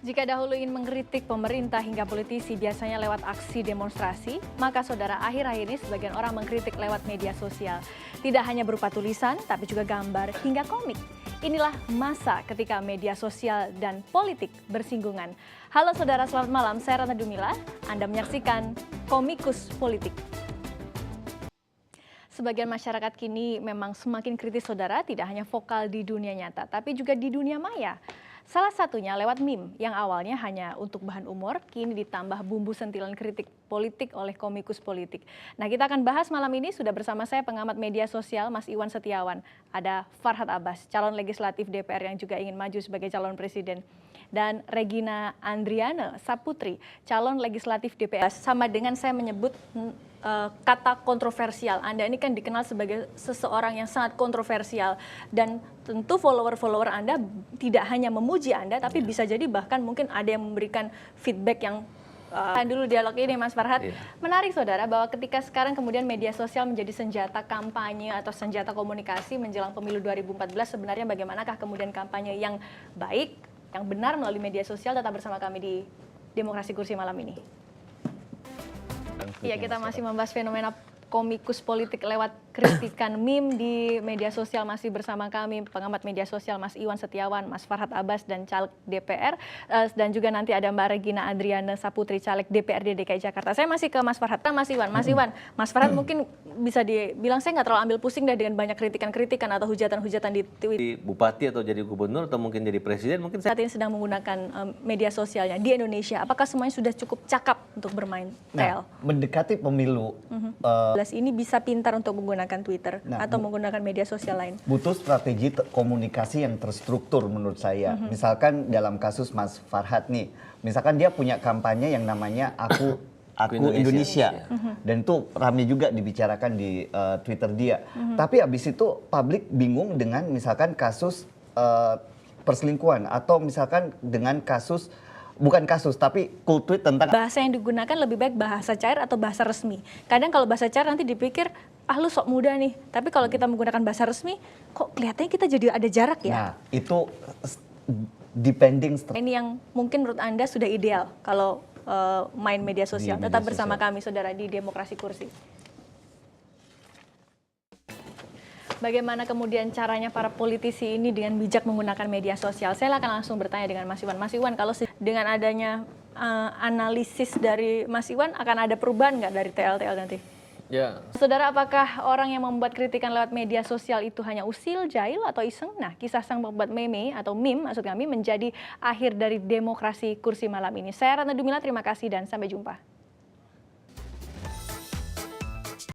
Jika dahulu ingin mengkritik pemerintah hingga politisi biasanya lewat aksi demonstrasi, maka saudara akhir-akhir ini sebagian orang mengkritik lewat media sosial. Tidak hanya berupa tulisan, tapi juga gambar hingga komik. Inilah masa ketika media sosial dan politik bersinggungan. Halo saudara, selamat malam. Saya Ratna Dumila. Anda menyaksikan Komikus Politik. Sebagian masyarakat kini memang semakin kritis saudara, tidak hanya vokal di dunia nyata, tapi juga di dunia maya. Salah satunya lewat meme yang awalnya hanya untuk bahan humor, kini ditambah bumbu sentilan kritik politik oleh Komikus Politik. Nah, kita akan bahas malam ini, sudah bersama saya pengamat media sosial Mas Iwan Setiawan. Ada Farhad Abbas, calon legislatif DPR yang juga ingin maju sebagai calon presiden. Dan Regina Andriana Saputri, calon legislatif DPR. Sama dengan saya menyebut kata kontroversial. Anda ini kan dikenal sebagai seseorang yang sangat kontroversial, dan tentu follower-follower Anda tidak hanya memuji Anda, tapi bisa jadi bahkan mungkin ada yang memberikan feedback yang dulu dialog ini, Mas Farhad. Menarik saudara bahwa ketika sekarang kemudian media sosial menjadi senjata kampanye atau senjata komunikasi menjelang pemilu 2014, sebenarnya bagaimanakah kemudian kampanye yang baik, yang benar melalui media sosial? Tetap bersama kami di Demokrasi Kursi malam ini. Iya, kita masih membahas fenomena Komikus Politik lewat kritikan meme di media sosial. Masih bersama kami pengamat media sosial Mas Iwan Setiawan, Mas Farhad Abbas dan caleg DPR, dan juga nanti ada Mbak Regina Andriana Saputri, caleg DPRD DKI Jakarta. Saya masih ke Mas Farhad. Mas Iwan, Mas Farhad mungkin bisa dibilang saya nggak terlalu ambil pusing dah dengan banyak kritikan-kritikan atau hujatan-hujatan di Twitter. Jadi bupati atau jadi gubernur atau mungkin jadi presiden, mungkin saat ini sedang menggunakan media sosialnya di Indonesia. Apakah semuanya sudah cukup cakap untuk bermain TL? Nah, mendekati pemilu. Ini bisa pintar untuk menggunakan Twitter atau menggunakan media sosial lain. Butuh strategi komunikasi yang terstruktur menurut saya. Misalkan dalam kasus Mas Farhad nih, misalkan dia punya kampanye yang namanya Aku Indonesia. Dan itu ramai juga dibicarakan di Twitter dia. Tapi habis itu publik bingung dengan misalkan kasus perselingkuhan, atau misalkan dengan kasus, bukan kasus, tapi kultuit tentang bahasa yang digunakan lebih baik bahasa cair atau bahasa resmi. Kadang kalau bahasa cair nanti dipikir, lu sok muda nih. Tapi kalau kita menggunakan bahasa resmi, kok kelihatannya kita jadi ada jarak ya? Nah, itu depending. Ini yang mungkin menurut Anda sudah ideal kalau main media sosial. Tetap bersama kami saudara di Demokrasi Kursi. Bagaimana kemudian caranya para politisi ini dengan bijak menggunakan media sosial? Saya akan langsung bertanya dengan Mas Iwan. Mas Iwan, kalau dengan adanya analisis dari Mas Iwan, akan ada perubahan nggak dari TL nanti? Ya. Saudara, apakah orang yang membuat kritikan lewat media sosial itu hanya usil, jahil, atau iseng? Nah, kisah sang pembuat meme atau meme maksud kami menjadi akhir dari Demokrasi Kursi malam ini. Saya Ratna Dumila, terima kasih dan sampai jumpa.